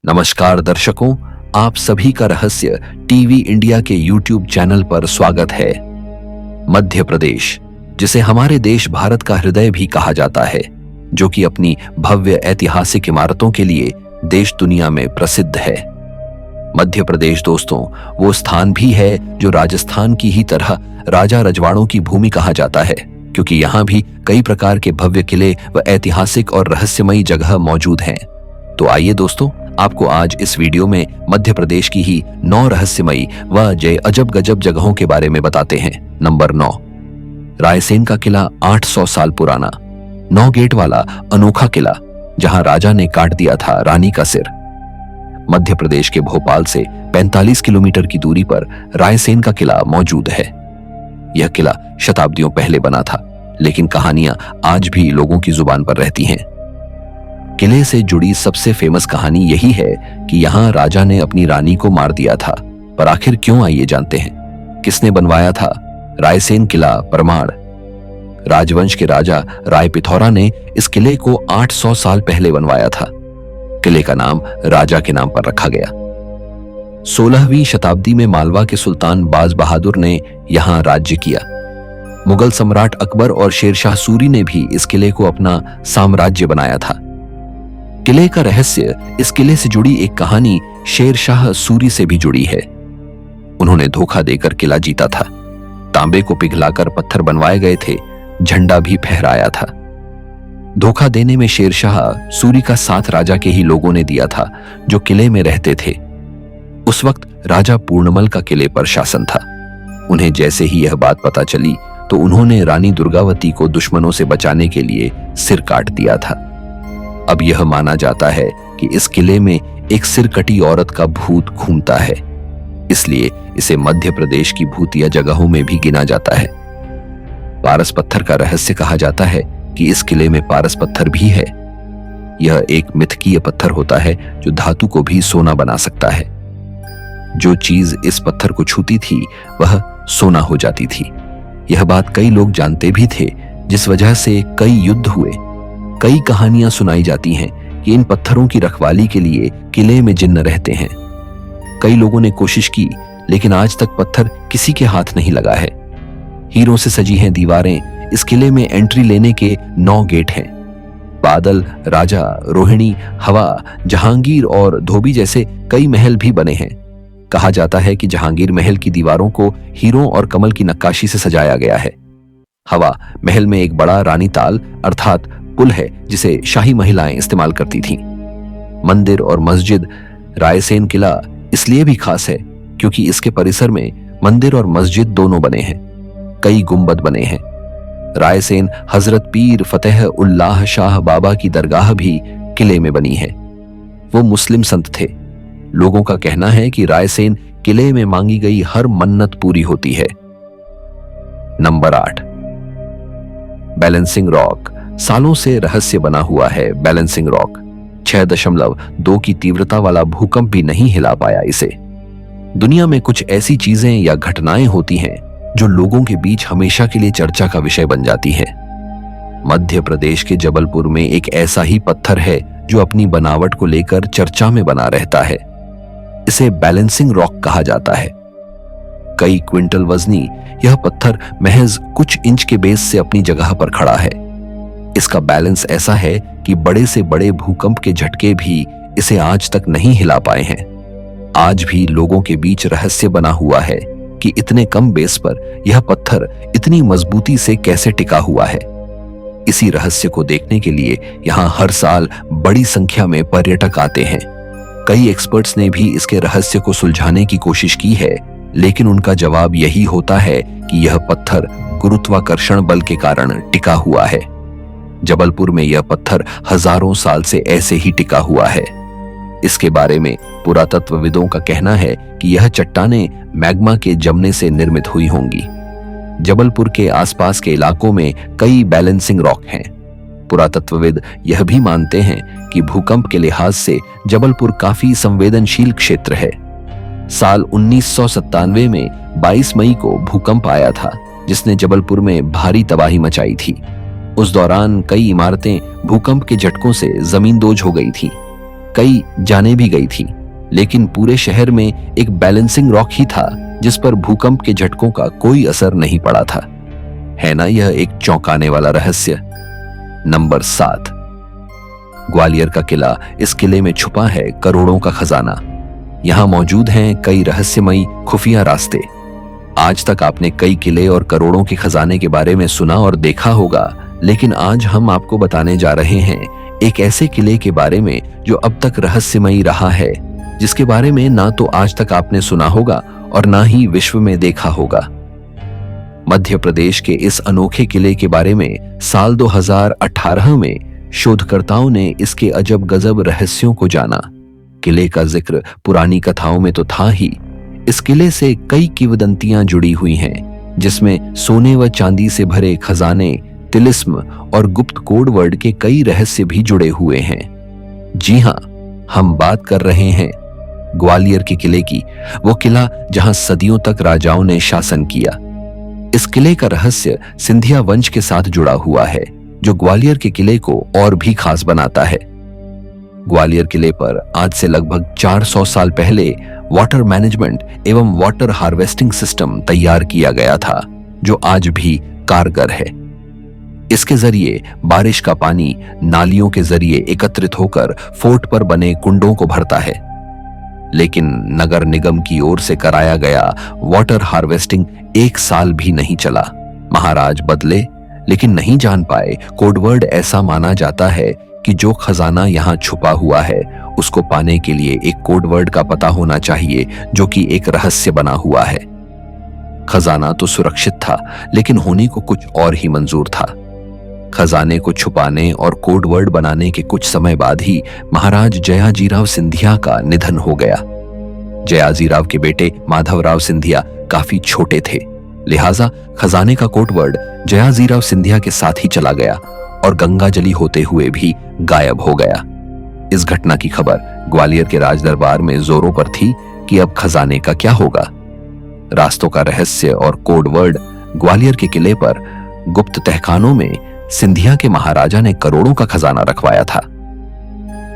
नमस्कार दर्शकों, आप सभी का रहस्य टीवी इंडिया के यूट्यूब चैनल पर स्वागत है। मध्य प्रदेश, जिसे हमारे देश भारत का हृदय भी कहा जाता है, जो कि अपनी भव्य ऐतिहासिक इमारतों के लिए देश दुनिया में प्रसिद्ध है। मध्य प्रदेश दोस्तों, वो स्थान भी है जो राजस्थान की ही तरह राजा रजवाड़ों की भूमि कहा जाता है, क्योंकि यहाँ भी कई प्रकार के भव्य किले व ऐतिहासिक और रहस्यमयी जगह मौजूद हैं। तो आइए दोस्तों, आपको आज इस वीडियो में मध्य प्रदेश की ही 9 रहस्यमयी व अजब गजब जगहों के बारे में बताते हैं। नंबर 9, रायसेन का किला 800 साल पुराना। 9 गेट वाला अनोखा किला, जहां राजा ने काट दिया था रानी का सिर। मध्य प्रदेश के भोपाल से 45 किलोमीटर की दूरी पर रायसेन का किला मौजूद है। यह किला शताब्दियों पहले बना था, लेकिन कहानियां आज भी लोगों की जुबान पर रहती हैं। किले से जुड़ी सबसे फेमस कहानी यही है कि यहाँ राजा ने अपनी रानी को मार दिया था। पर आखिर क्यों, आइए जानते हैं। किसने बनवाया था रायसेन किला? परमार। राजवंश के राजा राय पिथौरा ने इस किले को 800 साल पहले बनवाया था। किले का नाम राजा के नाम पर रखा गया। 16वीं शताब्दी में मालवा के सुल्तान बाज बहादुर ने यहाँ राज्य किया। मुगल सम्राट अकबर और शेरशाह सूरी ने भी इस किले को अपना साम्राज्य बनाया था। किले का रहस्य, इस किले से जुड़ी एक कहानी शेरशाह सूरी से भी जुड़ी है। उन्होंने धोखा देकर किला जीता था। तांबे को पिघलाकर पत्थर बनवाए गए थे, झंडा भी फहराया था। धोखा देने में शेरशाह सूरी का साथ राजा के ही लोगों ने दिया था, जो किले में रहते थे। उस वक्त राजा पूर्णमल का किले पर शासन था। उन्हें जैसे ही यह बात पता चली तो उन्होंने रानी दुर्गावती को दुश्मनों से बचाने के लिए सिर काट दिया था। अब यह माना जाता है कि इस किले में एक सिर कटी औरत का भूत घूमता है, इसलिए इसे मध्य प्रदेश की भूतिया जगहों में भी गिना जाता है। पारस पत्थर का रहस्य कहा जाता है कि इस किले में पारस पत्थर भी है। यह एक मिथकीय पत्थर होता है जो धातु को भी सोना बना सकता है। जो चीज इस पत्थर को छूती थी वह सोना हो जाती थी। यह बात कई लोग जानते भी थे, जिस वजह से कई युद्ध हुए। कई कहानियां सुनाई जाती हैं कि इन पत्थरों की रखवाली के लिए किले में जिन्न रहते हैं। कई लोगों ने कोशिश की, लेकिन आज तक पत्थर किसी के हाथ नहीं लगा है। हीरों से सजी हैं दीवारें। इस किले में एंट्री लेने के 9 गेट हैं। बादल, राजा, रोहिणी, हवा, जहांगीर और धोबी जैसे कई महल भी बने हैं। कहा जाता है कि जहांगीर महल की दीवारों को हीरों और कमल की नक्काशी से सजाया गया है। हवा महल में एक बड़ा रानी ताल अर्थात पुल है, जिसे शाही महिलाएं इस्तेमाल करती थीं। मंदिर और मस्जिद, रायसेन किला इसलिए भी खास है क्योंकि इसके परिसर में मंदिर और मस्जिद दोनों बने हैं। कई गुंबद बने हैं। रायसेन हजरत पीर फतेह उल्लाह शाह बाबा की दरगाह भी किले में बनी है। वो मुस्लिम संत थे। लोगों का कहना है कि रायसेन किले में मांगी गई हर मन्नत पूरी होती है। Number 8, balancing rock. सालों से रहस्य बना हुआ है बैलेंसिंग रॉक। 6.2 की तीव्रता वाला भूकंप भी नहीं हिला पाया इसे। दुनिया में कुछ ऐसी चीजें या घटनाएं होती हैं जो लोगों के बीच हमेशा के लिए चर्चा का विषय बन जाती हैं। मध्य प्रदेश के जबलपुर में एक ऐसा ही पत्थर है जो अपनी बनावट को लेकर चर्चा में बना रहता है। इसे बैलेंसिंग रॉक कहा जाता है। कई क्विंटल वजनी यह पत्थर महज कुछ इंच के बेस से अपनी जगह पर खड़ा है। इसका बैलेंस ऐसा है कि बड़े से बड़े भूकंप के झटके भी इसे आज तक नहीं हिला पाए हैं। आज भी लोगों के बीच रहस्य बना हुआ है कि इतने कम बेस पर यह पत्थर इतनी मजबूती से कैसे टिका हुआ है। इसी रहस्य को देखने के लिए यहाँ हर साल बड़ी संख्या में पर्यटक आते हैं। कई एक्सपर्ट्स ने भी इसके रहस्य को सुलझाने की कोशिश की है, लेकिन उनका जवाब यही होता है कि यह पत्थर गुरुत्वाकर्षण बल के कारण टिका हुआ है। जबलपुर में यह पत्थर हजारों साल से ऐसे ही टिका हुआ है। इसके बारे में पुरातत्वविदों का कहना है कि यह चट्टानें मैग्मा के जमने से निर्मित हुई होंगी। जबलपुर के आसपास के इलाकों में कई बैलेंसिंग रॉक हैं। पुरातत्वविद यह भी मानते हैं कि भूकंप के लिहाज से जबलपुर काफी संवेदनशील क्षेत्र है। साल 1997 में 22 मई को भूकंप आया था, जिसने जबलपुर में भारी तबाही मचाई थी। उस दौरान कई इमारतें भूकंप के झटकों से जमींदोज हो गई थीं। कई जाने भी गई थी, लेकिन पूरे शहर में एक बैलेंसिंग रॉक ही था जिस पर भूकंप के झटकों का कोई असर नहीं पड़ा था। है ना यह एक चौंकाने वाला रहस्य। नंबर 7, ग्वालियर का किला। इस किले में छुपा है करोड़ों का खजाना। यहां मौजूद हैं कई रहस्यमयी खुफिया रास्ते। आज तक आपने कई किले और करोड़ों के खजाने के बारे में सुना और देखा होगा, लेकिन आज हम आपको बताने जा रहे हैं एक ऐसे किले के बारे में जो अब तक रहस्यमयी रहा है, जिसके बारे में ना तो आज तक आपने सुना होगा और ना ही विश्व में देखा होगा। मध्य प्रदेश के इस अनोखे किले के बारे में साल 2018 में शोधकर्ताओं ने इसके अजब गजब रहस्यों को जाना। किले का जिक्र पुरानी कथाओं में तो था ही, इस किले से कई किंवदंतियां जुड़ी हुई हैं, जिसमें सोने व चांदी से भरे खजाने, तिलिस्म और गुप्त कोड वर्ड के कई रहस्य भी जुड़े हुए हैं। जी हां, हम बात कर रहे हैं ग्वालियर के किले की, वो किला जहां सदियों तक राजाओं ने शासन किया। इस किले का रहस्य सिंधिया वंश के साथ जुड़ा हुआ है, जो ग्वालियर के किले को और भी खास बनाता है। ग्वालियर किले पर आज से लगभग 400 साल पहले वाटर मैनेजमेंट एवं वाटर हार्वेस्टिंग सिस्टम तैयार किया गया था, जो आज भी कारगर है। इसके जरिए बारिश का पानी नालियों के जरिए एकत्रित होकर फोर्ट पर बने कुंडों को भरता है। लेकिन नगर निगम की ओर से कराया गया वाटर हार्वेस्टिंग 1 साल भी नहीं चला। महाराज बदले, लेकिन नहीं जान पाए कोडवर्ड। ऐसा माना जाता है कि जो खजाना यहाँ छुपा हुआ है, उसको पाने के लिए एक कोडवर्ड का पता होना चाहिए, जो कि एक रहस्य बना हुआ है। खजाना तो सुरक्षित था, लेकिन होने को कुछ और ही मंजूर था। खजाने को छुपाने और कोडवर्ड बनाने के कुछ समय बाद ही महाराज जयाजीराव सिंधिया का निधन हो गया। जयाजीराव के बेटे माधवराव सिंधिया काफी छोटे थे, लिहाजा खजाने का कोडवर्ड जयाजीराव सिंधिया के साथ ही चला गया और गंगाजली होते हुए भी गायब हो गया। इस घटना की खबर ग्वालियर के राज दरबार में जोरों पर थी कि अब खजाने का क्या होगा। रास्तों का रहस्य और कोडवर्ड। ग्वालियर के किले पर गुप्त तहखानों में सिंधिया के महाराजा ने करोड़ों का खजाना रखवाया था।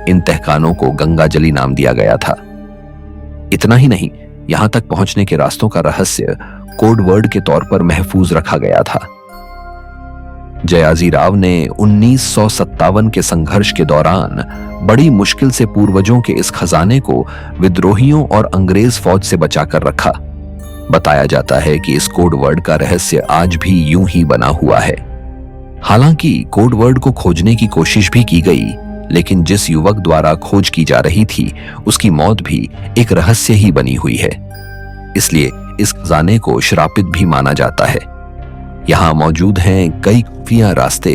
इन तहखानों को गंगाजली नाम दिया गया था। इतना ही नहीं, यहां तक पहुंचने के रास्तों का रहस्य कोडवर्ड के तौर पर महफूज रखा गया था। जयाजीराव ने 1957 के संघर्ष के दौरान बड़ी मुश्किल से पूर्वजों के इस खजाने को विद्रोहियों और अंग्रेज फौज से बचाकर रखा। बताया जाता है कि इस कोडवर्ड का रहस्य आज भी यूं ही बना हुआ है। हालांकि कोडवर्ड को खोजने की कोशिश भी की गई, लेकिन जिस युवक द्वारा खोज की जा रही थी, उसकी मौत भी एक रहस्य ही बनी हुई है। इसलिए इस खजाने को श्रापित भी माना जाता है। यहाँ मौजूद हैं कई खुफिया रास्ते।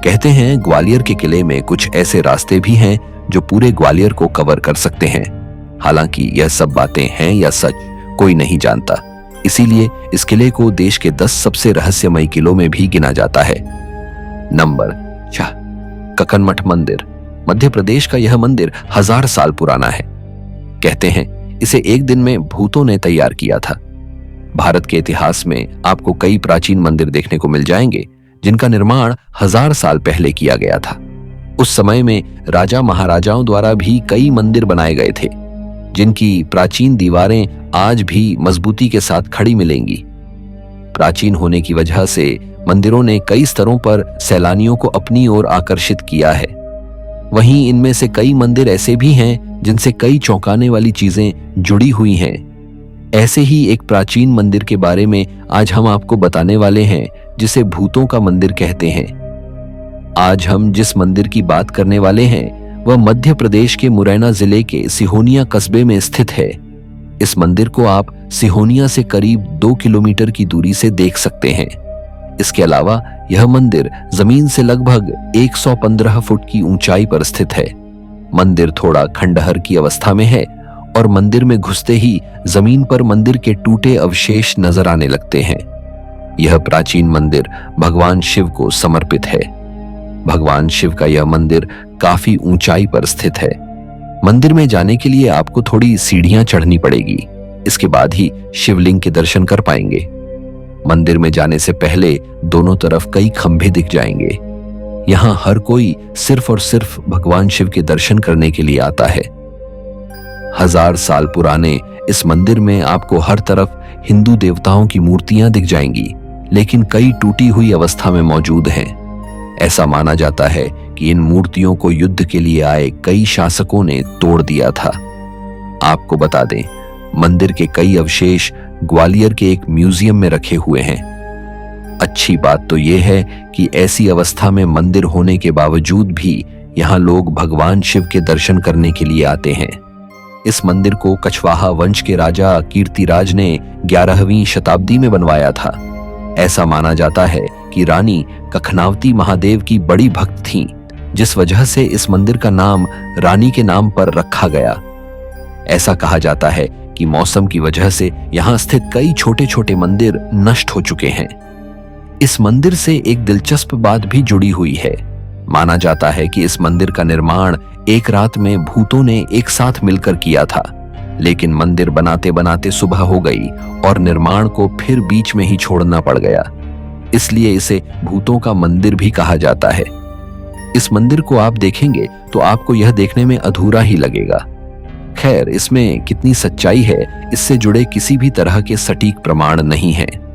कहते हैं ग्वालियर के किले में कुछ ऐसे रास्ते भी हैं जो पूरे ग्वालियर को कवर कर सकते हैं। हालांकि यह सब बातें हैं या सच, कोई नहीं जानता। इसीलिए इस किले को देश के 10 सबसे रहस्यमयी किलों में भी गिना जाता है। नंबर 6, ककनमठ मंदिर। मध्य प्रदेश का यह मंदिर 1000 साल पुराना है। कहते हैं इसे एक दिन में भूतों ने तैयार किया था। भारत के इतिहास में आपको कई प्राचीन मंदिर देखने को मिल जाएंगे, जिनका निर्माण 1000 साल पहले किया गया था। उस समय में राजा महाराजाओं द्वारा भी कई मंदिर बनाए गए थे, जिनकी प्राचीन दीवारें आज भी मजबूती के साथ खड़ी मिलेंगी। प्राचीन होने की वजह से मंदिरों ने कई स्तरों पर सैलानियों को अपनी ओर आकर्षित किया है। वहीं इनमें से कई मंदिर ऐसे भी हैं जिनसे कई चौंकाने वाली चीजें जुड़ी हुई हैं। ऐसे ही एक प्राचीन मंदिर के बारे में आज हम आपको बताने वाले हैं, जिसे भूतों का मंदिर कहते हैं। आज हम जिस मंदिर की बात करने वाले हैं वह मध्य प्रदेश के मुरैना जिले के सिहोनिया कस्बे में स्थित है। इस मंदिर को आप सिहोनिया से करीब 2 किलोमीटर की दूरी से देख सकते हैं। इसके अलावा यह मंदिर जमीन से लगभग 115 फुट की ऊंचाई पर स्थित है। मंदिर थोड़ा खंडहर की अवस्था में है और मंदिर में घुसते ही जमीन पर मंदिर के टूटे अवशेष नजर आने लगते हैं। यह प्राचीन मंदिर भगवान शिव को समर्पित है। भगवान शिव का यह मंदिर काफी ऊंचाई पर स्थित है। मंदिर में जाने के लिए आपको थोड़ी सीढ़ियां चढ़नी पड़ेगी। इसके बाद ही शिवलिंग के दर्शन कर पाएंगे। मंदिर में जाने से पहले दोनों तरफ कई खंभे दिख जाएंगे। यहाँ हर कोई सिर्फ और सिर्फ भगवान शिव के दर्शन करने के लिए आता है। 1000 साल पुराने इस मंदिर में आपको हर तरफ हिंदू देवताओं की मूर्तियां दिख जाएंगी, लेकिन कई टूटी हुई अवस्था में मौजूद हैं। ऐसा माना जाता है कि इन मूर्तियों को युद्ध के लिए आए कई शासकों ने तोड़ दिया था। आपको बता दें, मंदिर के कई अवशेष ग्वालियर के एक म्यूजियम में रखे हुए हैं। अच्छी बात तो यह है कि ऐसी अवस्था में मंदिर होने के बावजूद भी यहाँ लोग भगवान शिव के दर्शन करने के लिए आते हैं। इस मंदिर को कछवाहा वंश के राजा कीर्तिराज ने 11वीं शताब्दी में बनवाया था। ऐसा माना जाता है कि रानी कखनावती महादेव की बड़ी भक्त थीं, जिस वजह से इस मंदिर का नाम रानी के नाम पर रखा गया। ऐसा कहा जाता है कि मौसम की वजह से यहाँ स्थित कई छोटे छोटे मंदिर नष्ट हो चुके हैं। इस मंदिर से एक दिलचस्प बात भी जुड़ी हुई है। माना जाता है कि इस मंदिर का निर्माण एक रात में भूतों ने एक साथ मिलकर किया था, लेकिन मंदिर बनाते बनाते सुबह हो गई और निर्माण को फिर बीच में ही छोड़ना पड़ गया। इसलिए इसे भूतों का मंदिर भी कहा जाता है। इस मंदिर को आप देखेंगे तो आपको यह देखने में अधूरा ही लगेगा। खैर, इसमें कितनी सच्चाई है, इससे जुड़े किसी भी तरह के सटीक प्रमाण नहीं है।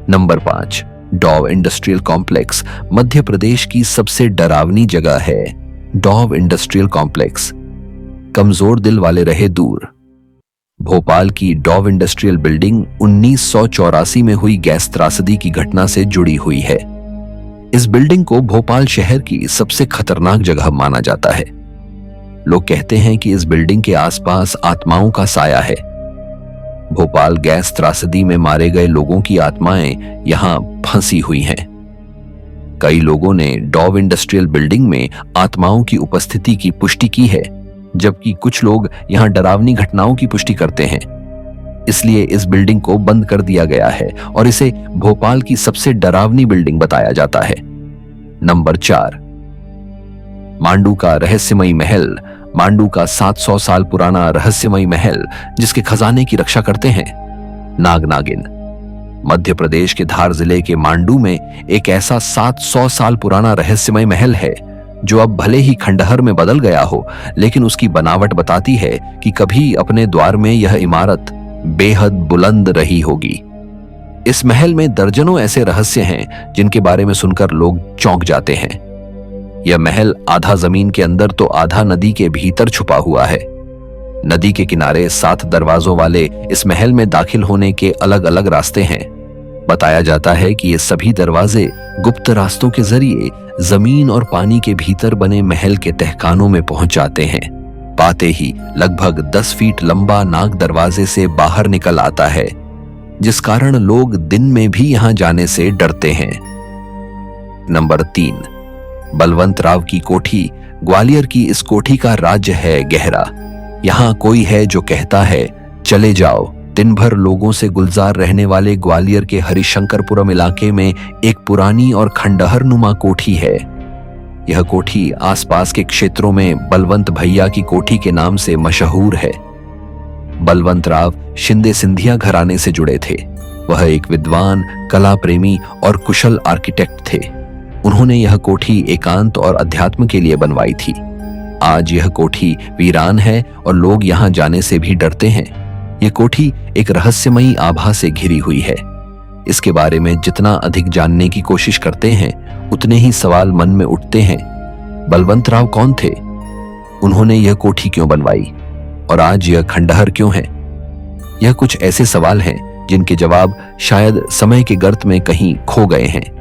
Number 5, Dow industrial complex Madhya Pradesh की सबसे डरावनी जगह है। डॉव इंडस्ट्रियल कॉम्प्लेक्स कमजोर दिल वाले रहे दूर। भोपाल की डॉव इंडस्ट्रियल बिल्डिंग 1984 में हुई गैस त्रासदी की घटना से जुड़ी हुई है। इस बिल्डिंग को भोपाल शहर की सबसे खतरनाक जगह माना जाता है। लोग कहते हैं कि इस बिल्डिंग के आसपास आत्माओं का साया है। भोपाल गैस त्रासदी में मारे गए लोगों की आत्माएं यहां फंसी हुई हैं। कई लोगों ने डॉव इंडस्ट्रियल बिल्डिंग में आत्माओं की उपस्थिति की पुष्टि की है, जबकि कुछ लोग यहां डरावनी घटनाओं की पुष्टि करते हैं। इसलिए इस बिल्डिंग को बंद कर दिया गया है और इसे भोपाल की सबसे डरावनी बिल्डिंग बताया जाता है। नंबर 4, मांडू का रहस्यमयी महल। मांडू का 700 साल पुराना रहस्यमयी महल, जिसके खजाने की रक्षा करते हैं नाग-नागिन। मध्य प्रदेश के धार जिले के मांडू में एक ऐसा 700 साल पुराना रहस्यमय महल है, जो अब भले ही खंडहर में बदल गया हो, लेकिन उसकी बनावट बताती है कि कभी अपने द्वार में यह इमारत बेहद बुलंद रही होगी। इस महल में दर्जनों ऐसे रहस्य हैं जिनके बारे में सुनकर लोग चौंक जाते हैं। यह महल आधा जमीन के अंदर तो आधा नदी के भीतर छुपा हुआ है। नदी के किनारे 7 दरवाजों वाले इस महल में दाखिल होने के अलग अलग रास्ते हैं। बताया जाता है कि ये सभी दरवाजे गुप्त रास्तों के जरिए जमीन और पानी के भीतर बने महल के तहखानों में पहुंच जाते हैं। पाते ही लगभग 10 फीट लंबा नाग दरवाजे से बाहर निकल आता है, जिस कारण लोग दिन में भी यहां जाने से डरते हैं। नंबर 3, बलवंत राव की कोठी। ग्वालियर की इस कोठी का राज्य है गहरा। यहाँ कोई है जो कहता है चले जाओ। दिन भर लोगों से गुलजार रहने वाले ग्वालियर के हरिशंकरपुरम इलाके में एक पुरानी और खंडहर नुमा कोठी है। यह कोठी आसपास के क्षेत्रों में बलवंत भैया की कोठी के नाम से मशहूर है। बलवंत राव शिंदे सिंधिया घराने से जुड़े थे। वह एक विद्वान, कला प्रेमी और कुशल आर्किटेक्ट थे। उन्होंने यह कोठी एकांत और अध्यात्म के लिए बनवाई थी। आज यह कोठी वीरान है और लोग यहां जाने से भी डरते हैं। यह कोठी एक रहस्यमयी आभा से घिरी हुई है। इसके बारे में जितना अधिक जानने की कोशिश करते हैं, उतने ही सवाल मन में उठते हैं। बलवंत राव कौन थे? उन्होंने यह कोठी क्यों बनवाई? और आज यह खंडहर क्यों है? यह कुछ ऐसे सवाल हैं जिनके जवाब शायद समय के गर्त में कहीं खो गए हैं।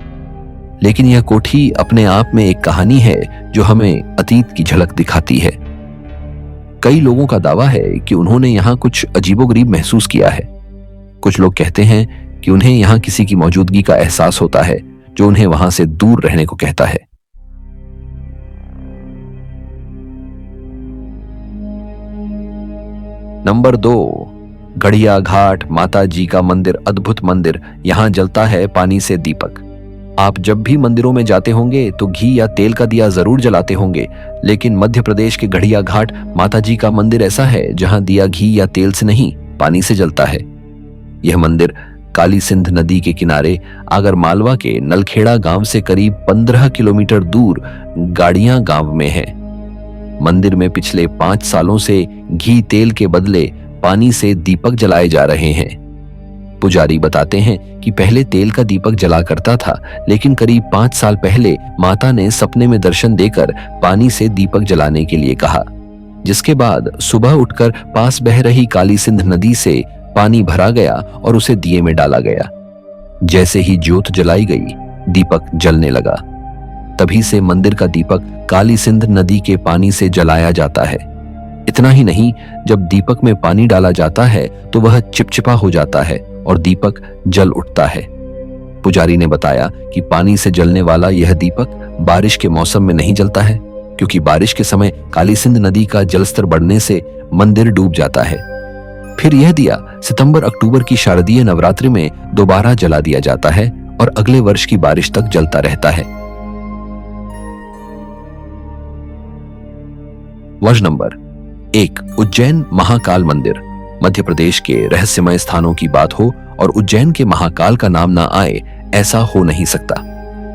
लेकिन यह कोठी अपने आप में एक कहानी है जो हमें अतीत की झलक दिखाती है। कई लोगों का दावा है कि उन्होंने यहाँ कुछ अजीबोगरीब महसूस किया है। कुछ लोग कहते हैं कि उन्हें यहाँ किसी की मौजूदगी का एहसास होता है, जो उन्हें वहां से दूर रहने को कहता है। नंबर 2, गढ़िया घाट माता जी का मंदिर। अद्भुत मंदिर। यहाँ जलता है पानी से दीपक। आप जब भी मंदिरों में जाते होंगे तो घी या तेल का दिया जरूर जलाते होंगे, लेकिन मध्य प्रदेश के गढ़िया घाट माता जी का मंदिर ऐसा है जहां दिया घी या तेल से नहीं, पानी से जलता है। यह मंदिर काली सिंध नदी के किनारे आगरमालवा के नलखेड़ा गांव से करीब 15 किलोमीटर दूर गाड़ियां गांव में है। मंदिर में पिछले 5 सालों से घी तेल के बदले पानी से दीपक जलाए जा रहे हैं। पुजारी बताते हैं कि पहले तेल का दीपक जला करता था, लेकिन करीब 5 साल पहले माता ने सपने में दर्शन देकर पानी से दीपक जलाने के लिए कहा, जिसके बाद सुबह उठकर पास बह रही काली सिंध नदी से पानी भरा गया और उसे दिए में डाला गया। जैसे ही ज्योत जलाई गई, दीपक जलने लगा। तभी से मंदिर का दीपक काली सिंध नदी के पानी से जलाया जाता है। इतना ही नहीं, जब दीपक में पानी डाला जाता है तो वह चिपचिपा हो जाता है और दीपक जल उठता है। पुजारी ने बताया कि पानी से जलने वाला यह दीपक बारिश के मौसम में नहीं जलता है, क्योंकि बारिश के समय काली सिंध नदी का जलस्तर बढ़ने से मंदिर डूब जाता है। फिर यह दिया सितंबर-अक्टूबर की शारदीय नवरात्रि में दोबारा जला दिया जाता है और अगले वर्ष की बारिश तक जलता रहता है। वज नंबर 1, उज्जैन महाकाल मंदिर। मध्य प्रदेश के रहस्यमय स्थानों की बात हो और उज्जैन के महाकाल का नाम ना आए, ऐसा हो नहीं सकता।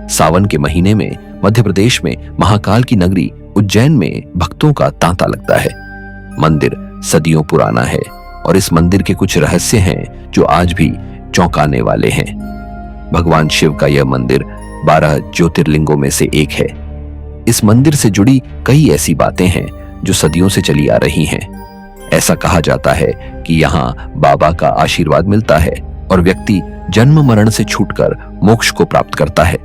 सावन के महीने में मध्य प्रदेश में महाकाल की नगरी उज्जैन में भक्तों का तांता लगता है। मंदिर सदियों पुराना है और इस मंदिर के कुछ रहस्य हैं जो आज भी चौंकाने वाले हैं। भगवान शिव का यह मंदिर 12 ज्योतिर्लिंगों में से एक है। इस मंदिर से जुड़ी कई ऐसी बातें हैं जो सदियों से चली आ रही हैं। ऐसा कहा जाता है कि यहाँ बाबा का आशीर्वाद मिलता है और व्यक्ति जन्म मरण से छूटकर मोक्ष को प्राप्त करता है।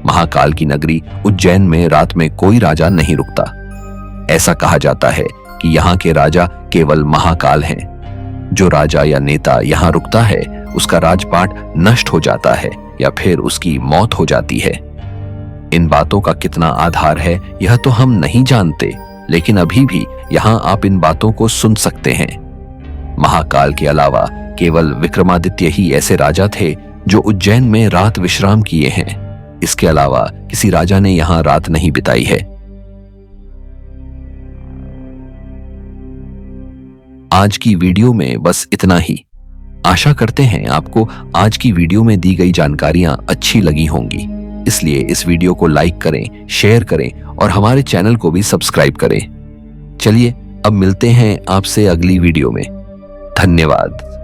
महाकाल की नगरी उज्जैन में रात में कोई राजा नहीं रुकता। ऐसा कहा जाता है कि यहाँ के राजा केवल महाकाल हैं। जो राजा या नेता यहाँ रुकता है, उसका राजपाट नष्ट हो जाता है या फिर उसकी मौत हो जाती है। इन बातों का कितना आधार है यह तो हम नहीं जानते, लेकिन अभी भी यहाँ आप इन बातों को सुन सकते हैं। महाकाल के अलावा केवल विक्रमादित्य ही ऐसे राजा थे जो उज्जैन में रात विश्राम किए हैं। इसके अलावा किसी राजा ने यहाँ रात नहीं बिताई है। आज की वीडियो में बस इतना ही। आशा करते हैं आपको आज की वीडियो में दी गई जानकारियां अच्छी लगी होंगी। इसलिए इस वीडियो को लाइक करें, शेयर करें और हमारे चैनल को भी सब्सक्राइब करें। चलिए अब मिलते हैं आपसे अगली वीडियो में। धन्यवाद।